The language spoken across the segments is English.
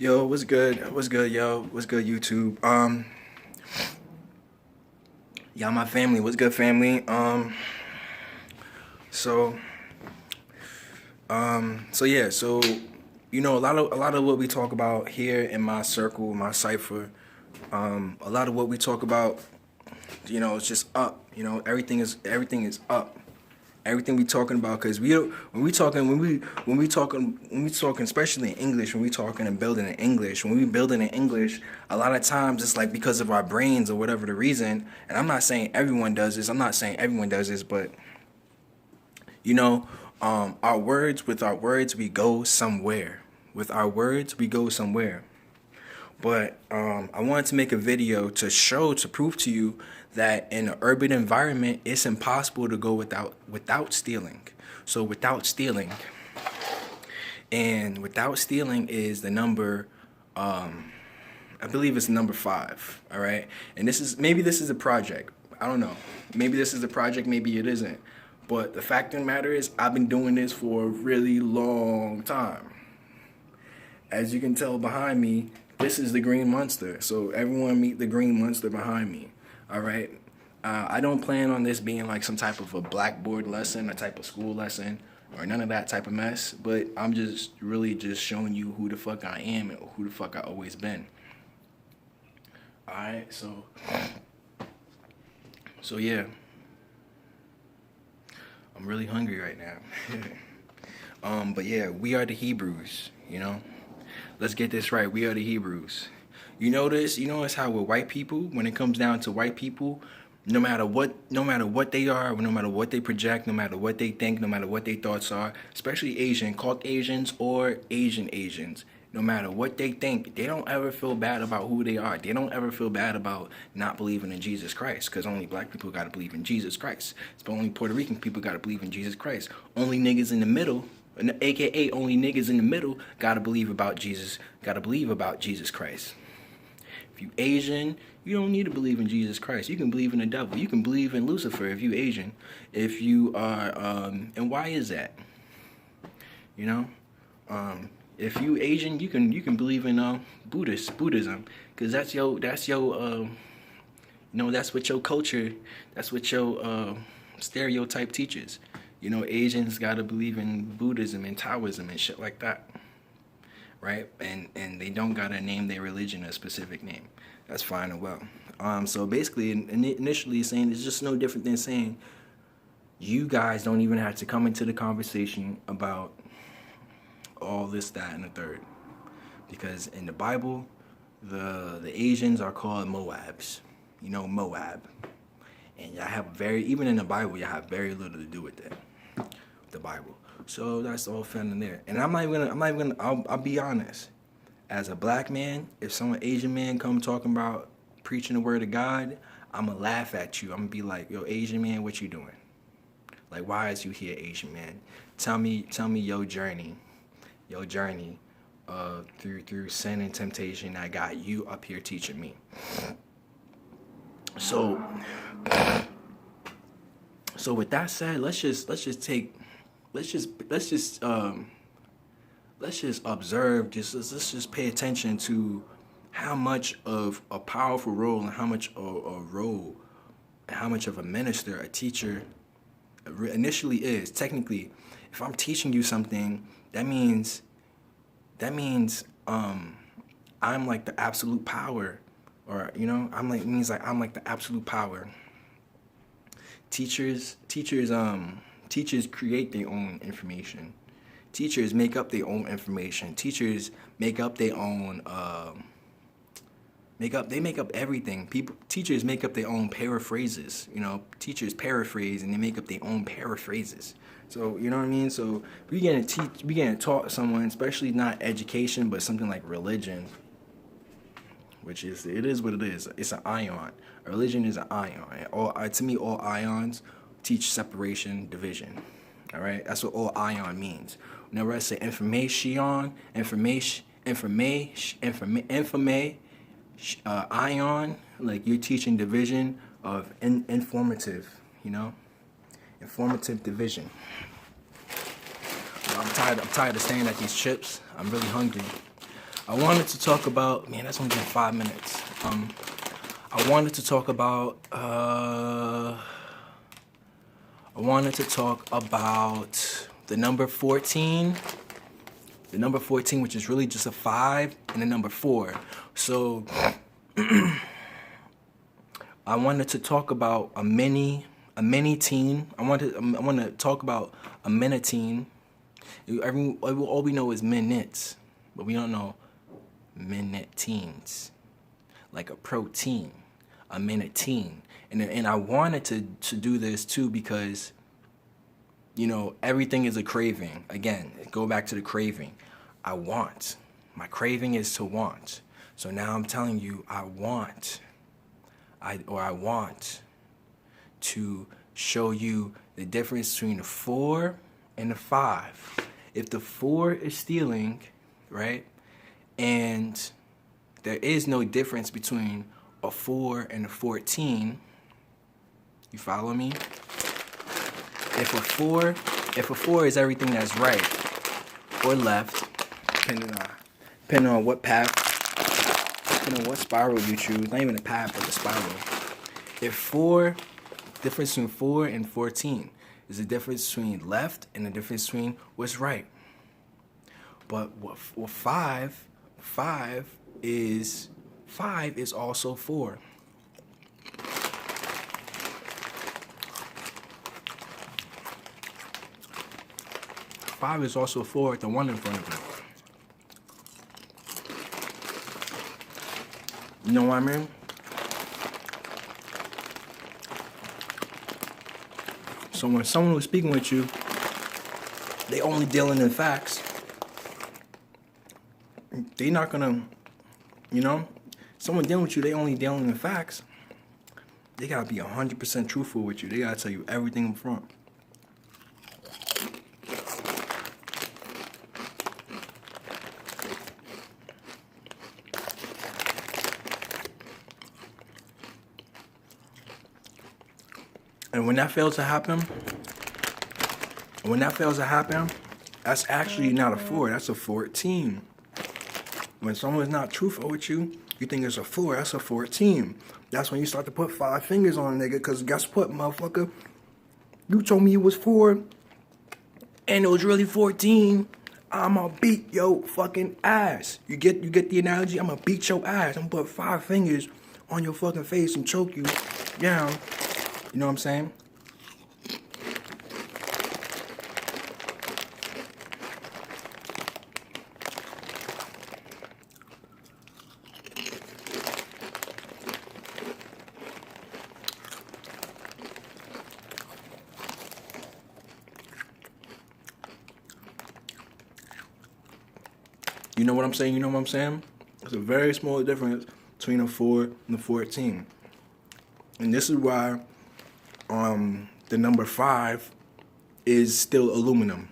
Yo, what's good? What's good, yo? What's good, YouTube? Y'all, my family. What's good, family? So, yeah. So, a lot of what we talk about here in my circle, my cipher, a lot of what we talk about, it's just up. Everything is up. Everything we talking about, because when we talking, especially in English, when we talking and building in English, when we building in English, a lot of times it's like because of our brains or whatever the reason. And I'm not saying everyone does this. I'm not saying everyone does this, but our words, with our words, we go somewhere. With our words, we go somewhere. But I wanted to make a video to prove to you that in an urban environment, it's impossible to go without stealing. So without stealing is the number. I believe it's number 5. All right, and this is a project. I don't know. Maybe this is a project. Maybe it isn't. But the fact of the matter is, I've been doing this for a really long time. As you can tell behind me, this is the Green Monster. So everyone meet the Green Monster behind me. All right. I don't plan on this being like some type of a blackboard lesson, a type of school lesson, or none of that type of mess. But I'm just really just showing you who the fuck I am and who the fuck I always been. All right. So yeah. I'm really hungry right now. But yeah, we are the Hebrews. Let's get this right. We are the Hebrews. You notice how with white people, when it comes down to white people, no matter what they are, no matter what they project, no matter what they think, no matter what their thoughts are, especially Caucasians or Asians, no matter what they think, they don't ever feel bad about who they are. They don't ever feel bad about not believing in Jesus Christ, because only black people got to believe in Jesus Christ. It's only Puerto Rican people got to believe in Jesus Christ. Only niggas in the middle, aka only niggas in the middle, gotta believe about Jesus Christ. If you Asian, you don't need to believe in Jesus Christ. You can believe in the devil. You can believe in Lucifer if you Asian. If you are, and why is that? If you Asian, you can believe in Buddhism, because that's what your culture, that's what your stereotype teaches. Asians gotta believe in Buddhism and Taoism and shit like that, right? And they don't gotta name their religion a specific name. That's fine and well. So basically, initially saying it's just no different than saying you guys don't even have to come into the conversation about all this, that, and the third, because in the Bible, the Asians are called Moabs. Moab, and y'all have even in the Bible, y'all have very little to do with that. The Bible. So that's all found in there. And I'll be honest. As a black man, if some Asian man come talking about preaching the word of God, I'ma laugh at you. I'm gonna be like, yo, Asian man, what you doing? Like, why is you here, Asian man? Tell me your journey through sin and temptation that got you up here teaching me. So with that said, let's just observe, let's just pay attention to how much of a powerful role and how much of a minister, a teacher initially is. Technically, if I'm teaching you something, that means I'm like the absolute power, or I'm like the absolute power. Teachers create their own information. Teachers make up their own information. Teachers make up their own they make up everything. Teachers make up their own paraphrases. Teachers paraphrase and they make up their own paraphrases. So you know what I mean? So we getting taught someone, especially not education, but something like religion, which it is what it is. It's an ion. A religion is an ion. To me, all ions teach separation, division. All right, that's what all ion means. Whenever I say information, ion, like you're teaching division of informative, informative division. I'm tired of staring at these chips. I'm really hungry. I wanted to talk about, man, that's only been 5 minutes. I wanted to talk about, the number 14. The number 14, which is really just a 5, and the number 4. So, I wanted to talk about a mini teen. I want to talk about a minitine. All we know is minutes, but we don't know miniteens, like a protein, a minitine. And I wanted to do this too because, you know, everything is a craving. Again, go back to the craving. I want. My craving is to want. So now I'm telling you, I want to show you the difference between the 4 and the 5. If the 4 is stealing, right, and there is no difference between a 4 and a 14, you follow me? If a 4 is everything that's right or left, depending on what path, depending on what spiral you choose, not even a path, but the spiral. If difference between 4 and 14 is the difference between left and the difference between what's right. But what 5 is also 4. Five is also 4 with the 1 in front of it. You know what I mean? So when someone was speaking with you, they only dealing in facts. They not gonna, you know, someone dealing with you, they only dealing in facts. They gotta be 100% truthful with you. They gotta tell you everything in front. And when that fails to happen, that's actually not a 4, that's a 14. When someone's not truthful with you, you think it's a 4, that's a 14. That's when you start to put 5 fingers on a nigga, because guess what, motherfucker? You told me it was 4, and it was really 14. I'ma beat your fucking ass. You get the analogy? I'ma beat your ass. I'm gonna put 5 fingers on your fucking face and choke you down. You know what I'm saying? You know what I'm saying? You know what I'm saying? There's a very small difference between a 4 and a 14. And this is why the number 5 is still aluminum.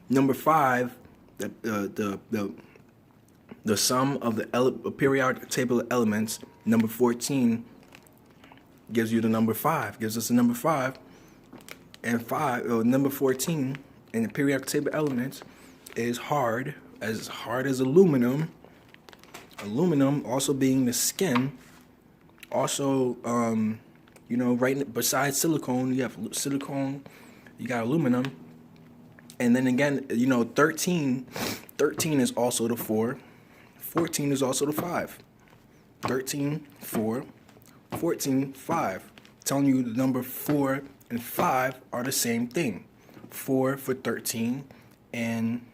Number 5, the sum of the periodic table of elements, number 14 gives you the number 5, gives us the number 5, and number 14 in the periodic table of elements is hard as aluminum. Aluminum also being the skin. Also, you know, right besides silicone, you have silicone, you got aluminum. And then again, you know, 13 is also the 4. 14 is also the 5. 13, 4, 14, 5. Telling you the number 4 and 5 are the same thing. 4 for 13 and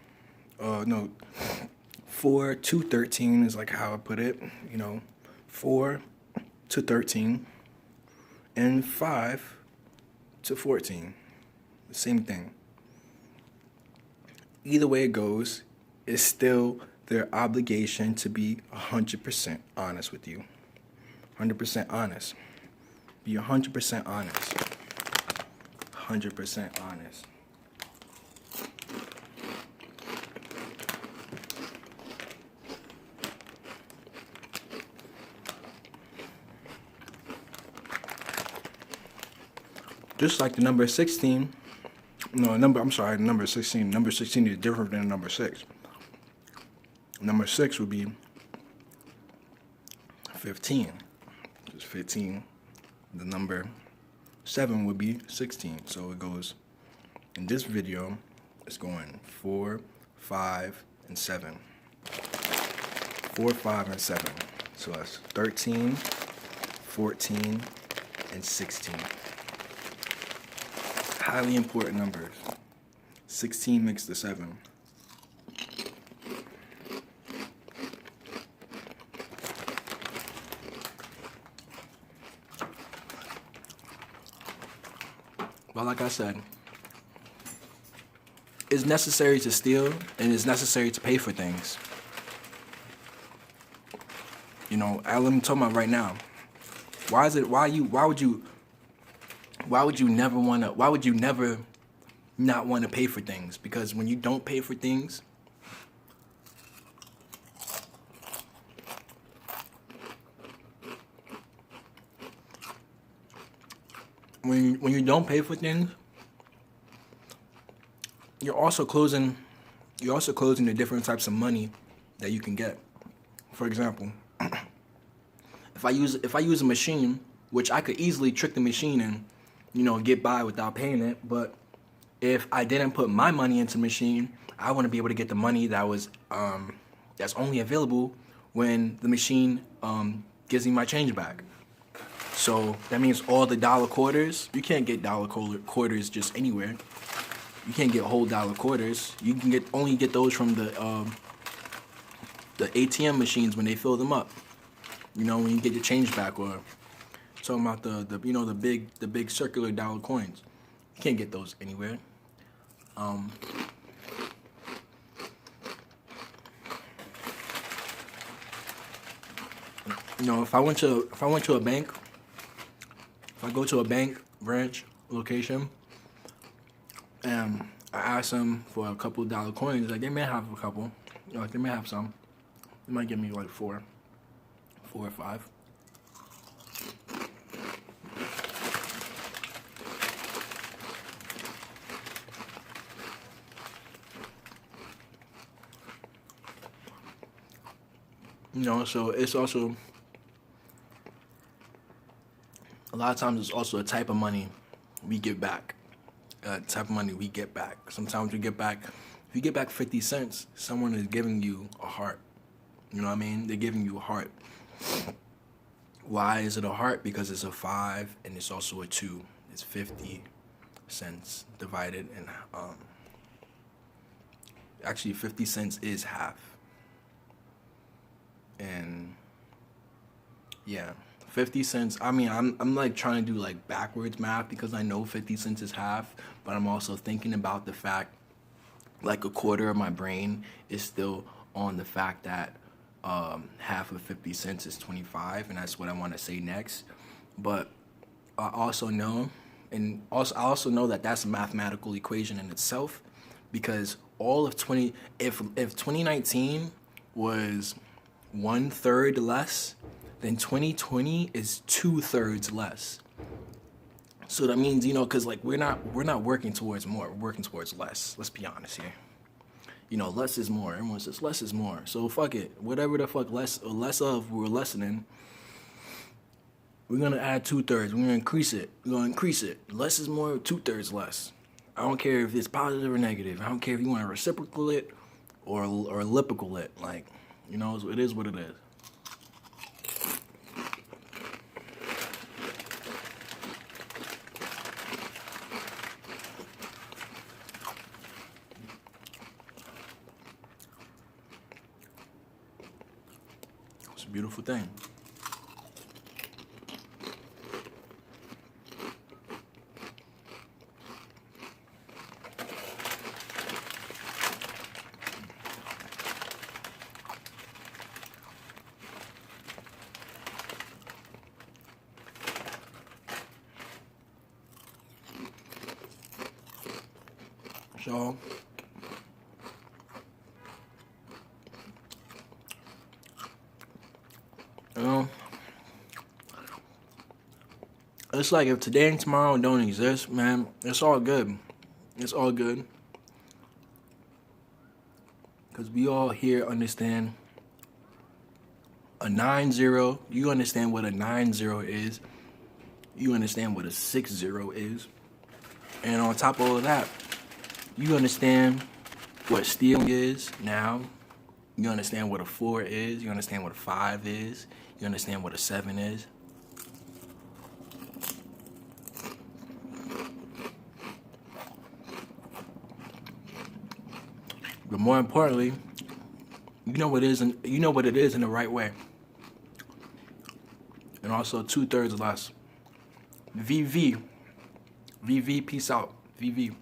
4 to 13 is like how I put it, you know, 4 to 13 and 5 to 14. The same thing. Either way it goes, it's still their obligation to be 100% honest with you. 100% honest. Be 100% honest. 100% honest. Just like the number 16, the number 16 is different than the number 6. Number 6 would be 15. It's 15. The number 7 would be 16. So it goes, in this video, it's going 4, 5, and 7. 4, 5, and 7. So that's 13, 14, and 16. Highly important numbers. 16 makes the 7. But like I said, it's necessary to steal and it's necessary to pay for things. You know, let me talk about right now. Why would you never not want to pay for things? Because when you don't pay for things, when you don't pay for things, you're also closing the different types of money that you can get. For example, if I use a machine, which I could easily trick the machine and, you know, get by without paying it, but if I didn't put my money into the machine, I want to be able to get the money that was that's only available when the machine gives me my change back. So that means all the dollar quarters, you can't get dollar quarters just anywhere. You can't get whole dollar quarters. You can only get those from the ATM machines when they fill them up. You know, when you get your change back, or talking about the big circular dollar coins. You can't get those anywhere. You know, if I went to a bank, if I go to a bank branch location and I ask them for a couple dollar coins, like they may have a couple, you know, they may have some. They might give me like 4 or 5. You know, so it's also, a lot of times it's also a type of money we give back. Type of money we get back. Sometimes we get back, if you get back 50 cents, someone is giving you a heart. You know what I mean? They're giving you a heart. Why is it a heart? Because it's a 5 and it's also a 2. It's 50 cents divided in, actually 50 cents is half. And yeah, 50 cents, I mean, I'm like trying to do like backwards math because I know 50 cents is half, but I'm also thinking about the fact, like a quarter of my brain is still on the fact that half of 50 cents is 25, and that's what I want to say next. But I also know, I also know that that's a mathematical equation in itself, because all of if 2019 was 1/3 less, then 2020 is 2/3 less. So that means, you know, because like we're not working towards more, we're working towards less. Let's be honest here. You know, less is more. Everyone says less is more. So fuck it. Whatever the fuck less of we're lessening, we're gonna add 2/3. We're gonna increase it. We're gonna increase it. Less is more, 2/3 less. I don't care if it's positive or negative. I don't care if you want to reciprocal it or elliptical it. Like, you know, it is what it is. It's a beautiful thing. So, you know, it's like if today and tomorrow don't exist, man, it's all good. It's all good. Because Because we all here understand a 9-0. You understand what a 9-0 is. You understand what a 6-0 is. And on top of all of that, you understand what stealing is now. You understand what a 4 is. You understand what a 5 is. You understand what a 7 is. But more importantly, you know what it is in the right way. And also 2/3 less. VV, peace out. VV.